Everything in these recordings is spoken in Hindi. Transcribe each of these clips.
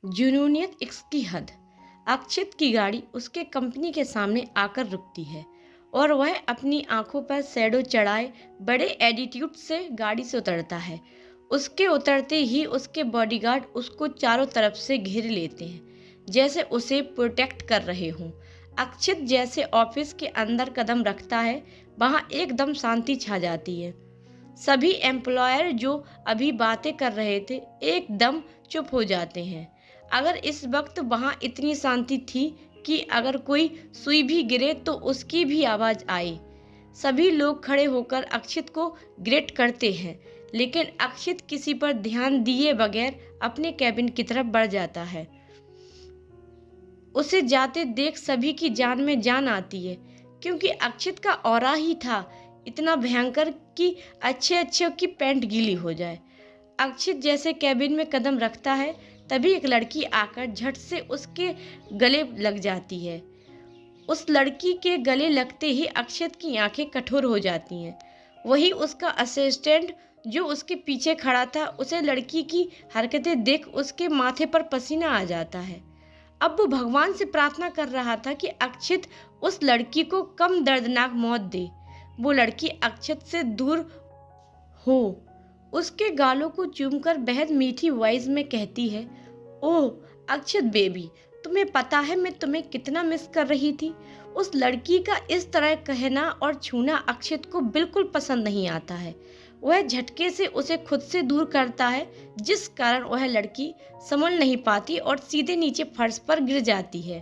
जुनूनियत इसकी हद। अक्षित की गाड़ी उसके कंपनी के सामने आकर रुकती है और वह अपनी आंखों पर शैडो चढ़ाए बड़े एटीट्यूड से गाड़ी से उतरता है। उसके उतरते ही उसके बॉडीगार्ड उसको चारों तरफ से घेर लेते हैं, जैसे उसे प्रोटेक्ट कर रहे हों। अक्षित जैसे ऑफिस के अंदर कदम रखता है, वहाँ एकदम शांति छा जाती है। सभी एम्प्लॉयर जो अभी बातें कर रहे थे एकदम चुप हो जाते हैं। अगर इस वक्त वहाँ इतनी शांति थी कि अगर कोई सुई भी गिरे तो उसकी भी आवाज़ आए। सभी लोग खड़े होकर अक्षित को ग्रेट करते हैं, लेकिन अक्षित किसी पर ध्यान दिए बगैर अपने कैबिन की तरफ बढ़ जाता है। उसे जाते देख सभी की जान में जान आती है, क्योंकि अक्षित का ऑरा ही था इतना भयंकर कि अच्छे अच्छे की पैंट गीली हो जाए। अक्षित जैसे कैबिन में कदम रखता है, तभी एक लड़की आकर झट से उसके गले लग जाती है। उस लड़की के गले लगते ही अक्षित की आंखें कठोर हो जाती हैं। वही उसका असिस्टेंट जो उसके पीछे खड़ा था, उसे लड़की की हरकतें देख उसके माथे पर पसीना आ जाता है। अब वो भगवान से प्रार्थना कर रहा था कि अक्षित उस लड़की को कम दर्दनाक मौत दे, वो लड़की अक्षित से दूर हो। उसके गालों को चूमकर बेहद मीठी वॉइस में कहती है, ओह अक्षित बेबी, तुम्हें पता है मैं तुम्हें कितना मिस कर रही थी। उस लड़की का इस तरह कहना और छूना अक्षित को बिल्कुल पसंद नहीं आता है। वह झटके से उसे खुद से दूर करता है, जिस कारण वह लड़की संभल नहीं पाती और सीधे नीचे फर्श पर गिर जाती है।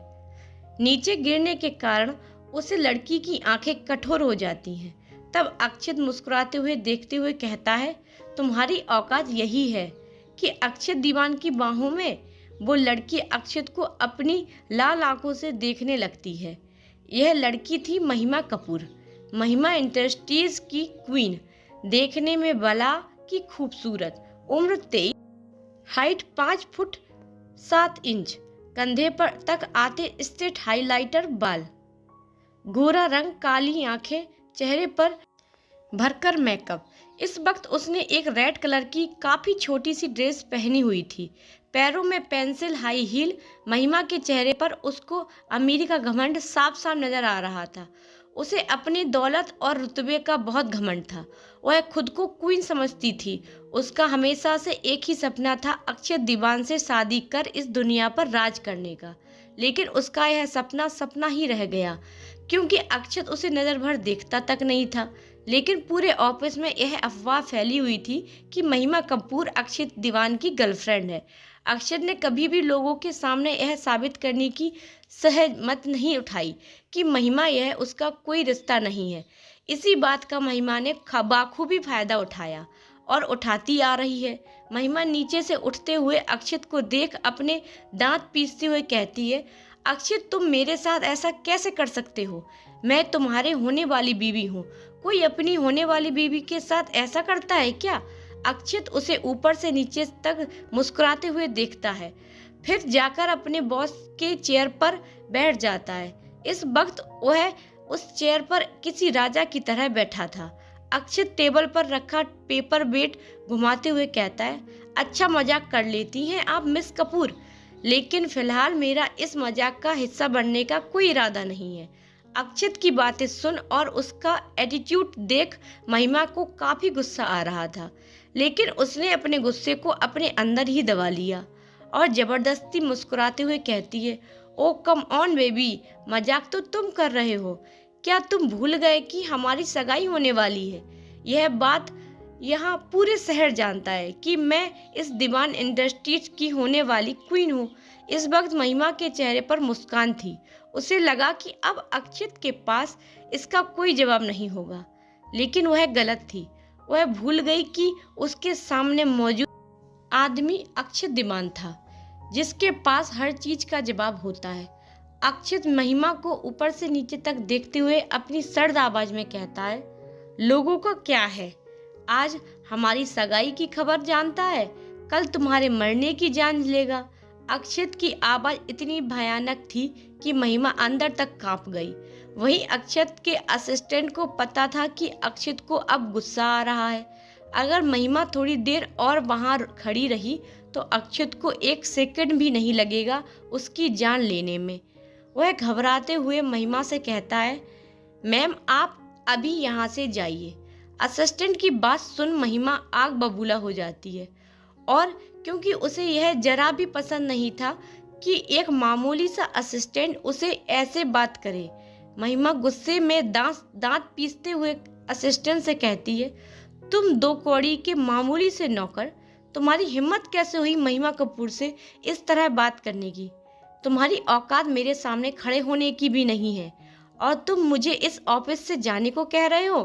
नीचे गिरने के कारण उसे लड़की की आंखें कठोर हो जाती हैं। तब अक्षित मुस्कुराते हुए देखते हुए कहता है, तुम्हारी औकात यही है कि अक्षित दीवान की बाहों में वो लड़की अक्षित को अपनी लाल आंखों से देखने लगती है। यह लड़की थी महिमा कपूर, महिमा इंडस्ट्रीज की क्वीन। देखने में बला की खूबसूरत, उम्र 23, हाइट 5 फुट 7 इंच, कंधे पर तक आते स्ट्रेट हाइलाइटर बाल, गोरा रंग, काली आंखें, चेहरे पर भरकर मेकअप। इस वक्त उसने एक रेड कलर की काफ़ी छोटी सी ड्रेस पहनी हुई थी, पैरों में पेंसिल हाई हील। महिमा के चेहरे पर उसको अमीरी का घमंड साफ साफ नजर आ रहा था। उसे अपनी दौलत और रुतबे का बहुत घमंड था। वह खुद को क्वीन समझती थी। उसका हमेशा से एक ही सपना था, अक्षय दीवान से शादी कर इस दुनिया पर राज करने का। लेकिन उसका यह सपना सपना ही रह गया, क्योंकि अक्षत उसे नज़र भर देखता तक नहीं था। लेकिन पूरे ऑफिस में यह अफवाह फैली हुई थी कि महिमा कपूर अक्षत दीवान की गर्लफ्रेंड है। अक्षत ने कभी भी लोगों के सामने यह साबित करने की सहमत नहीं उठाई कि महिमा यह उसका कोई रिश्ता नहीं है। इसी बात का महिमा ने बाखूबी फायदा उठाया और उठाती आ रही है। महिमा नीचे से उठते हुए अक्षत को देख अपने दांत पीसते हुए कहती है, अक्षत तुम मेरे साथ ऐसा कैसे कर सकते हो? मैं तुम्हारे होने वाली बीवी हूँ। कोई अपनी होने वाली बीवी के साथ ऐसा करता है क्या? अक्षत उसे ऊपर से नीचे तक मुस्कुराते हुए देखता है, फिर जाकर अपने बॉस के चेयर पर बैठ जाता है। इस वक्त वह उस चेयर पर किसी राजा की तरह बैठा था। अक्षत टेबल पर रखा पेपर वेट घुमाते हुए कहता है, अच्छा मजाक कर लेती हैं आप मिस कपूर, लेकिन फिलहाल मेरा इस मजाक का हिस्सा बनने का कोई इरादा नहीं है। अक्षत की बातें सुन और उसका एटीट्यूड देख महिमा को काफी गुस्सा आ रहा था, लेकिन उसने अपने गुस्से को अपने अंदर ही दबा लिया और जबरदस्ती मुस्कुराते हुए कहती है, ओ कम ऑन बेबी, मजाक तो तुम कर रहे हो। क्या तुम भूल गए कि हमारी सगाई होने वाली है? यह बात यहाँ पूरे शहर जानता है कि मैं इस दीवान इंडस्ट्रीज की होने वाली क्वीन हूँ। इस वक्त महिमा के चेहरे पर मुस्कान थी। उसे लगा कि अब अक्षत के पास इसका कोई जवाब नहीं होगा, लेकिन वह गलत थी। वह भूल गई कि उसके सामने मौजूद आदमी अक्षत दीवान था, जिसके पास हर चीज का जवाब होता है। अक्षत महिमा को ऊपर से नीचे तक देखते हुए अपनी सर्द आवाज में कहता है, लोगों का क्या है, आज हमारी सगाई की खबर जानता है, कल तुम्हारे मरने की जान लेगा। अक्षत की आवाज इतनी भयानक थी कि महिमा अंदर तक कांप गई। वहीं अक्षत के असिस्टेंट को पता था कि अक्षत को अब गुस्सा आ रहा है। अगर महिमा थोड़ी देर और वहां खड़ी रही तो अक्षत को 1 सेकंड भी नहीं लगेगा उसकी जान लेने में। वह घबराते हुए महिमा से कहता है, मैम आप अभी यहाँ से जाइए। असिस्टेंट की बात सुन महिमा आग बबूला हो जाती है, और क्योंकि उसे यह जरा भी पसंद नहीं था कि एक मामूली सा असिस्टेंट उसे ऐसे बात करे, महिमा गुस्से में दांत पीसते हुए असिस्टेंट से कहती है, तुम 2 कौड़ी के मामूली से नौकर, तुम्हारी हिम्मत कैसे हुई महिमा कपूर से इस तरह बात करने की? तुम्हारी औकात मेरे सामने खड़े होने की भी नहीं है, और तुम मुझे इस ऑफिस से जाने को कह रहे हो?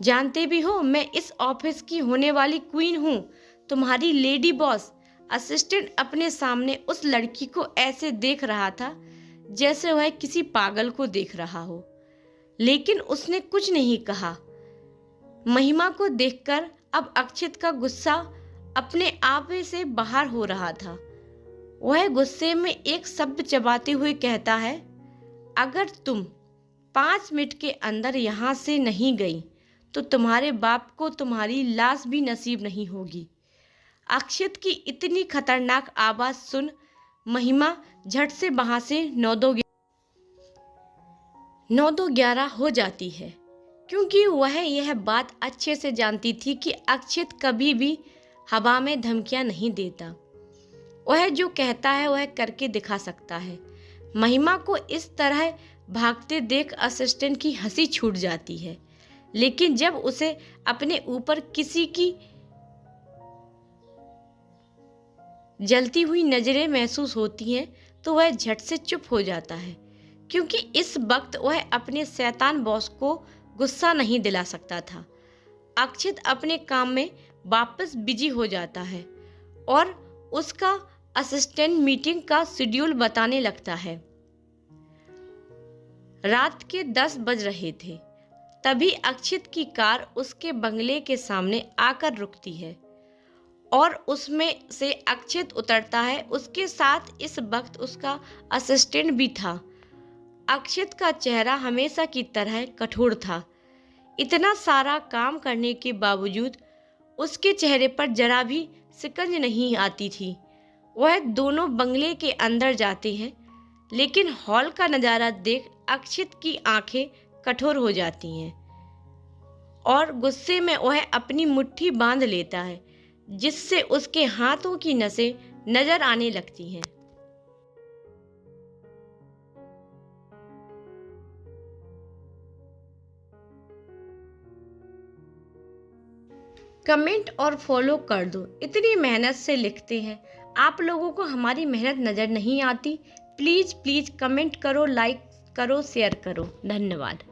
जानते भी हो मैं इस ऑफिस की होने वाली क्वीन हूँ, तुम्हारी लेडी बॉस। असिस्टेंट अपने सामने उस लड़की को ऐसे देख रहा था जैसे वह किसी पागल को देख रहा हो, लेकिन उसने कुछ नहीं कहा। महिमा को देखकर अब अक्षत का गुस्सा अपने आप से बाहर हो रहा था। वह गुस्से में एक शब्द चबाते हुए कहता है, अगर तुम 5 मिनट के अंदर यहाँ से नहीं गई तो तुम्हारे बाप को तुम्हारी लाश भी नसीब नहीं होगी। अक्षत की इतनी खतरनाक आवाज सुन महिमा झट से वहां से 9-2-11 हो जाती है, क्योंकि वह यह बात अच्छे से जानती थी कि अक्षत कभी भी हवा में धमकियां नहीं देता। वह जो कहता है वह करके दिखा सकता है। महिमा को इस तरह भागते देख असिस्टेंट की हंसी छूट जाती है, लेकिन जब उसे अपने ऊपर किसी की जलती हुई नजरें महसूस होती हैं तो वह झट से चुप हो जाता है, क्योंकि इस वक्त वह अपने शैतान बॉस को गुस्सा नहीं दिला सकता था। अक्षत अपने काम में वापस बिजी हो जाता है और उसका असिस्टेंट मीटिंग का शेड्यूल बताने लगता है। रात के 10 बज रहे थे, तभी अक्षत की कार उसके बंगले के सामने आकर रुकती है और उसमें से अक्षत उतरता है। उसके साथ इस वक्त उसका असिस्टेंट भी था। अक्षत का चेहरा हमेशा की तरह कठोर था। इतना सारा काम करने के बावजूद उसके चेहरे पर जरा भी सिकंज नहीं आती थी। वह दोनों बंगले के अंदर जाते हैं, लेकिन हॉल का नज़ारा देख अक्षत की आंखें कठोर हो जाती हैं और गुस्से में वह अपनी मुट्ठी बांध लेता है, जिससे उसके हाथों की नसें नजर आने लगती हैं। कमेंट और फॉलो कर दो, इतनी मेहनत से लिखते हैं, आप लोगों को हमारी मेहनत नज़र नहीं आती? प्लीज़ कमेंट करो, लाइक करो, शेयर करो। धन्यवाद।